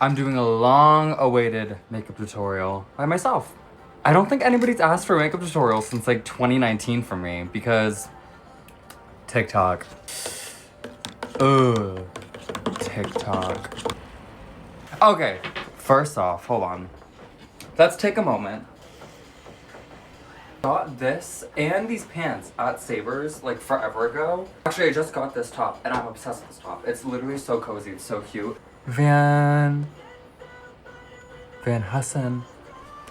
I'm doing a long-awaited makeup tutorial by myself. I don't think anybody's asked for a makeup tutorial since like 2019 from me because TikTok. Ugh, TikTok. Okay, first off, hold on. Let's take a moment. Got this and these pants at Savers like forever ago. Actually, I just got this top and I'm obsessed with this top. It's literally so cozy, it's so cute. Van Heusen.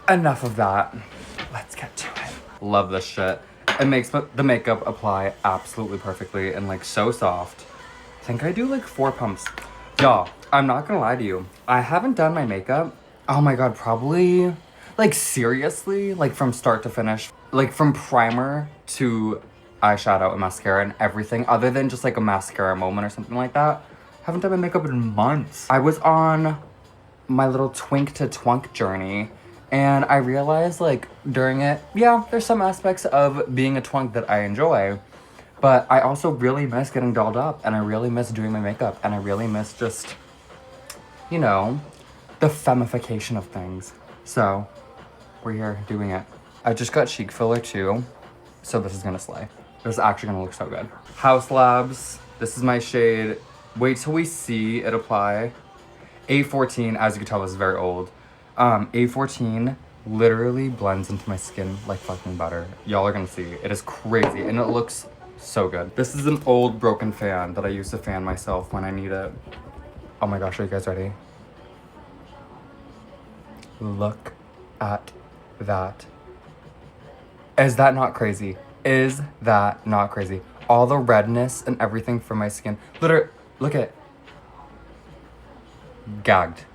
Enough of that. Let's get to it. Love this shit. It makes the makeup apply absolutely perfectly and like so soft. I think I do like 4 pumps. Y'all, I'm not gonna lie to you. I haven't done my makeup, oh my god, probably, like seriously, like from start to finish. Like from primer to eyeshadow and mascara and everything, other than just like a mascara moment or something like that. Haven't done my makeup in months. I was on my little twink to twunk journey and I realized like during it, yeah, there's some aspects of being a twunk that I enjoy, but I also really miss getting dolled up and I really miss doing my makeup and I really miss just, you know, the femification of things. So we're here doing it. I just got cheek filler too, so this is gonna slay. This is actually gonna look so good. House Labs, this is my shade. Wait till we see it apply. A14, as you can tell, this is very old. A14 literally blends into my skin like fucking butter. Y'all are gonna see, it is crazy and it looks so good. This is an old broken fan that I use to fan myself when I need it. Oh my gosh, are you guys ready? Look at that. Is that not crazy? Is that not crazy? All the redness and everything from my skin. Literally, look at it. Gagged.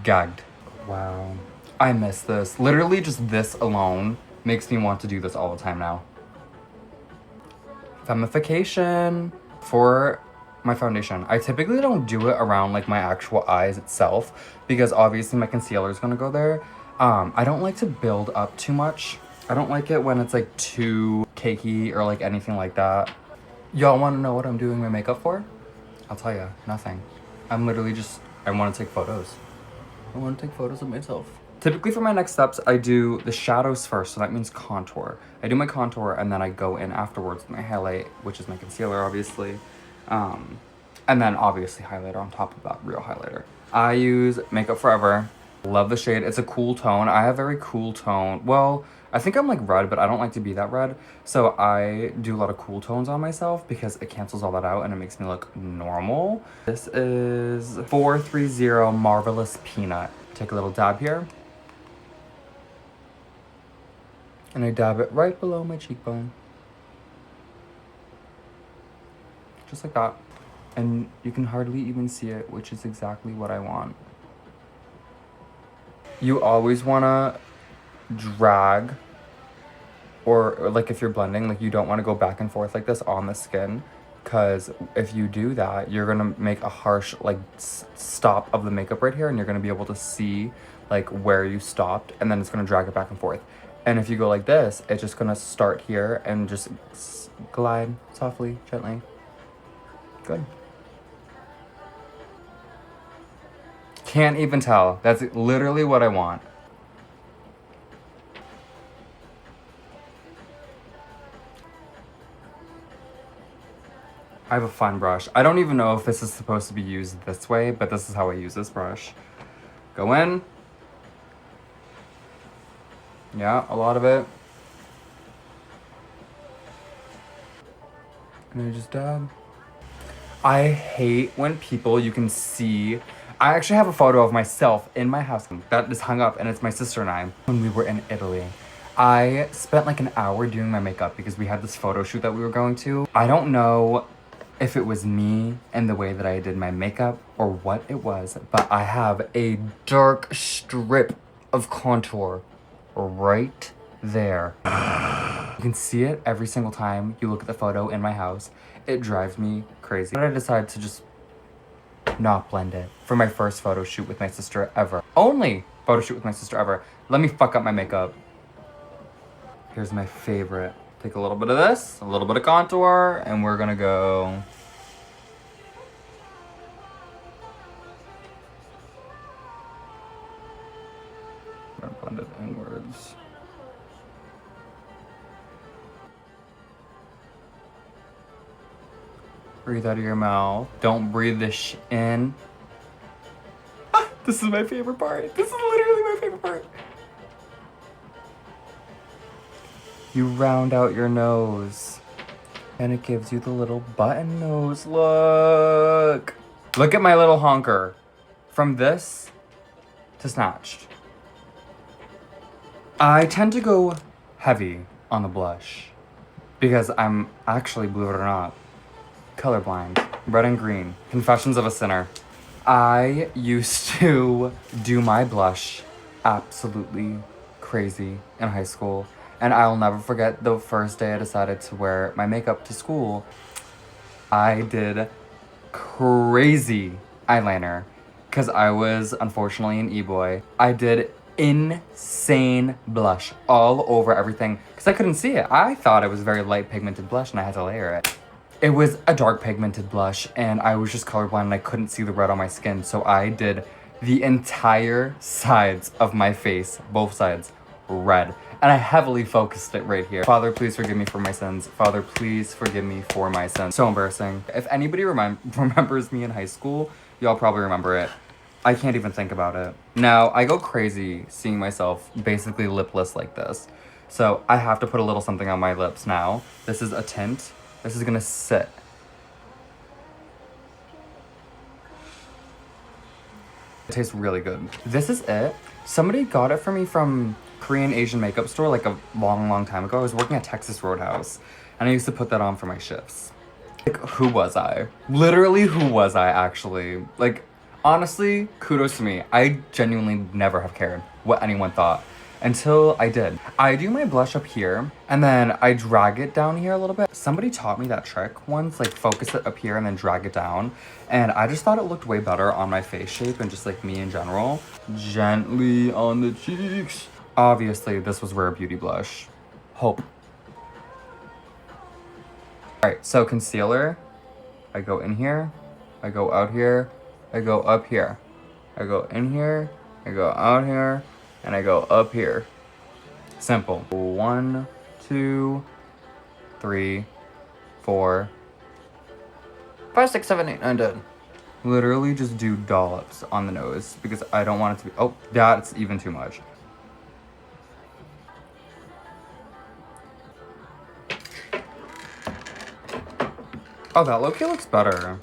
Gagged. Wow. I miss this. Literally just this alone makes me want to do this all the time now. Femification for my foundation. I typically don't do it around like my actual eyes itself because obviously my concealer is gonna go there. I don't like to build up too much. I don't like it when it's like too cakey or like anything like that. Y'all wanna know what I'm doing my makeup for? I'll tell you, nothing. I'm literally just, I wanna take photos. I wanna take photos of myself. Typically for my next steps, I do the shadows first, so that means contour. I do my contour and then I go in afterwards with my highlight, which is my concealer, obviously. And then obviously highlighter on top of that, real highlighter. I use Makeup Forever. Love the shade, it's a cool tone. I have very cool tone. Well, I think I'm like red, but I don't like to be that red. So I do a lot of cool tones on myself because it cancels all that out and it makes me look normal. This is 430 Marvelous Peanut. Take a little dab here. And I dab it right below my cheekbone. Just like that. And you can hardly even see it, which is exactly what I want. You always wanna drag, or like if you're blending, like you don't wanna go back and forth like this on the skin, because if you do that, you're gonna make a harsh like stop of the makeup right here and you're gonna be able to see like where you stopped and then it's gonna drag it back and forth. And if you go like this, it's just gonna start here and just glide softly, gently. Good. Can't even tell. That's literally what I want. I have a fun brush. I don't even know if this is supposed to be used this way, but this is how I use this brush. Go in. Yeah, a lot of it. And I just dab. I hate when people, you can see, I actually have a photo of myself in my house that is hung up and it's my sister and I when we were in Italy. I spent like an hour doing my makeup because we had this photo shoot that we were going to. I don't know if it was me and the way that I did my makeup or what it was, but I have a dark strip of contour right there. You can see it every single time you look at the photo in my house. It drives me crazy. But I decided to just not blend it for my first photo shoot with my sister ever. Only photo shoot with my sister ever. Let me fuck up my makeup. Here's my favorite. Take a little bit of this, a little bit of contour, and we're gonna go I'm gonna blend it inwards. Breathe out of your mouth. Don't breathe this in. Ah, this is my favorite part. This is literally my favorite part. You round out your nose. And it gives you the little button nose. Look. Look at my little honker. From this to snatched. I tend to go heavy on the blush. Because I'm actually, believe it or not, colorblind. Red and green. Confessions of a sinner. I used to do my blush absolutely crazy in high school. And I'll never forget the first day I decided to wear my makeup to school. I did crazy eyeliner because I was unfortunately an e-boy. I did insane blush all over everything because I couldn't see it. I thought it was very light pigmented blush and I had to layer it. It was a dark pigmented blush and I was just colorblind and I couldn't see the red on my skin. So I did the entire sides of my face, both sides, red. And I heavily focused it right here. Father, please forgive me for my sins. Father, please forgive me for my sins. So embarrassing. If anybody remembers me in high school, y'all probably remember it. I can't even think about it. Now, I go crazy seeing myself basically lipless like this. So I have to put a little something on my lips now. This is a tint. This is gonna sit. It tastes really good. This is it. Somebody got it for me from Korean Asian makeup store like a long time ago. I was working at Texas Roadhouse and I used to put that on for my shifts. Like, who was I? Literally, who was I actually? Like, honestly, kudos to me. I genuinely never have cared what anyone thought until I did. I do my blush up here and then I drag it down here a little bit. Somebody taught me that trick once, like focus it up here and then drag it down. And I just thought it looked way better on my face shape and just like me in general. Gently on the cheeks. Obviously, this was Rare Beauty blush. Hope. Alright, so concealer. I go in here. I go out here. I go up here. I go in here. I go out here. And I go up here. Simple. 1, 2, 3, 4, 5, 6, 7, 8, 9, 10. Literally just do dollops on the nose because I don't want it to be, oh, that's even too much. Oh, that low-key looks better.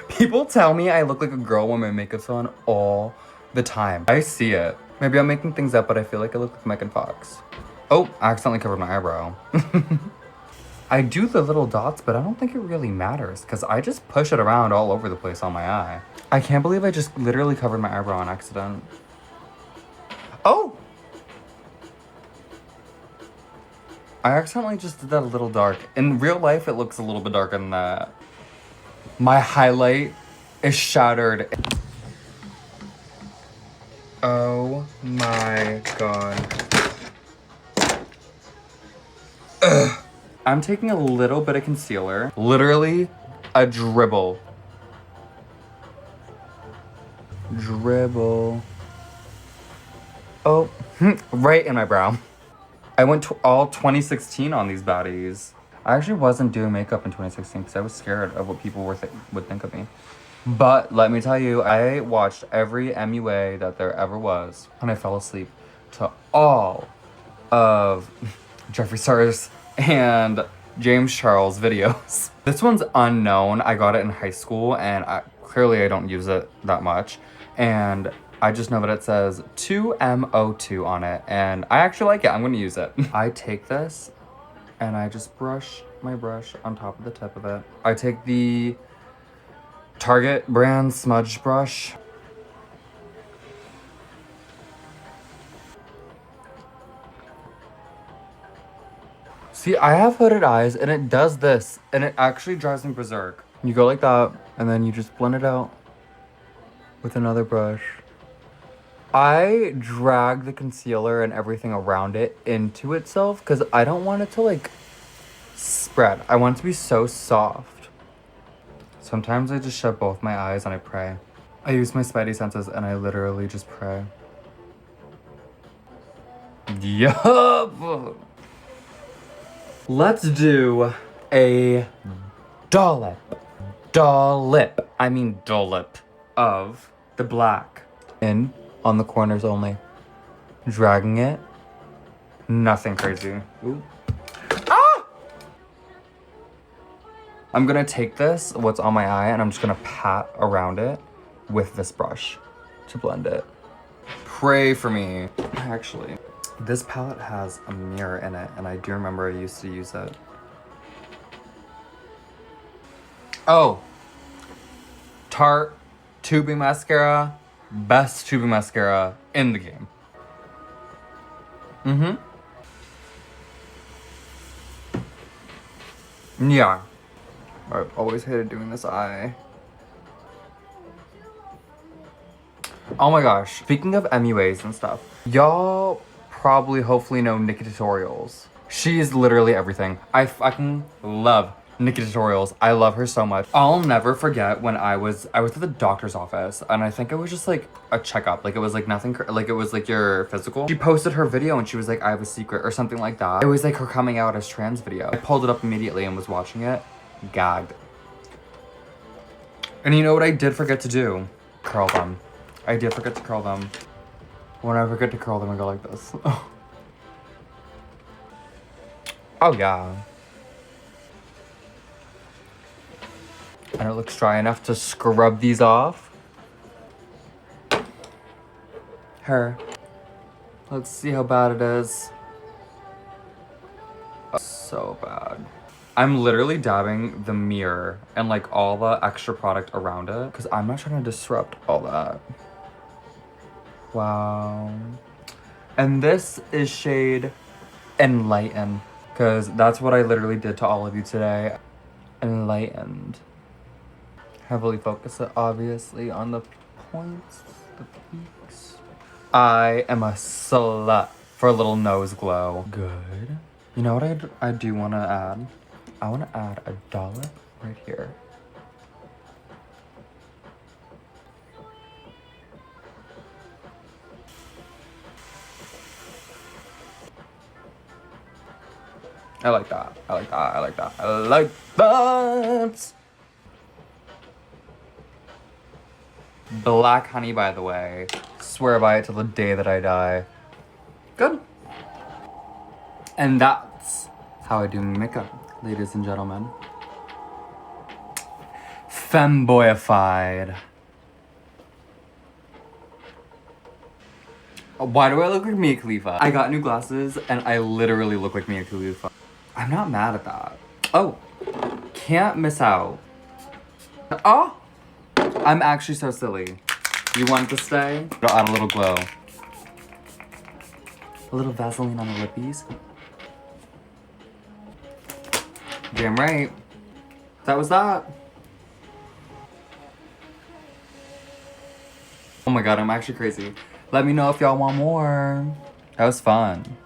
People tell me I look like a girl when my makeup's on all the time. I see it. Maybe I'm making things up, but I feel like I look like Megan Fox. Oh, I accidentally covered my eyebrow. I do the little dots, but I don't think it really matters because I just push it around all over the place on my eye. I can't believe I just literally covered my eyebrow on accident. Oh! I accidentally just did that a little dark. In real life, it looks a little bit darker than that. My highlight is shattered. Oh my god. Ugh. I'm taking a little bit of concealer. Literally a dribble. Dribble. Oh, right in my brow. I went to all 2016 on these baddies. I actually wasn't doing makeup in 2016 because I was scared of what people would think of me. But let me tell you, I watched every MUA that there ever was, and I fell asleep to all of Jeffree Star's and James Charles videos. This one's unknown. I got it in high school, and clearly I don't use it that much. And I just know that it says 2MO2 on it, and I actually like it. I'm gonna use it. I take this, and I just brush my brush on top of the tip of it. I take the Target brand smudge brush. See, I have hooded eyes and it does this and it actually drives me berserk. You go like that and then you just blend it out with another brush. I drag the concealer and everything around it into itself because I don't want it to like spread. I want it to be so soft. Sometimes I just shut both my eyes and I pray. I use my spidey senses and I literally just pray. Yup. Let's do a dollop. I mean dollop of the black. In on the corners only. Dragging it. Nothing crazy. Ooh. Ah! I'm gonna take this, what's on my eye, and I'm just gonna pat around it with this brush to blend it. Pray for me. Actually, this palette has a mirror in it, and I do remember I used to use it. Oh. Tarte tubing mascara. Best tubing mascara in the game. Yeah. I've always hated doing this eye. Oh my gosh. Speaking of MUAs and stuff, y'all probably hopefully know Nikki Tutorials. She is literally everything. I fucking love Nikki Tutorials. I love her so much. I'll never forget when I was at the doctor's office, and I think it was just like a checkup. Like it was like nothing, like it was like your physical. She posted her video and she was like, I have a secret or something like that. It was like her coming out as trans video. I pulled it up immediately and was watching it. Gagged. And you know what I did forget to do? Curl them. I did forget to curl them. When I forget to curl them, I go like this. Oh yeah. And it looks dry enough to scrub these off. Her. Let's see how bad it is. So bad. I'm literally dabbing the mirror and like all the extra product around it because I'm not trying to disrupt all that. Wow. And this is shade Enlighten because that's what I literally did to all of you today. Enlightened. Heavily focus it obviously on the points, the peaks. I am a slut for a little nose glow. Good. You know what I do want to add? I want to add a dollop right here. I like that. I like that. I like that. I like that. Black honey, by the way. Swear by it till the day that I die. Good. And that's how I do makeup, ladies and gentlemen. Femboyified. Why do I look like Mia Khalifa? I got new glasses and I literally look like Mia Khalifa. I'm not mad at that. Oh, can't miss out. Oh, I'm actually so silly. You want it to stay? I'll add a little glow. A little Vaseline on the lippies. Damn right. That was that. Oh my god, I'm actually crazy. Let me know if y'all want more. That was fun.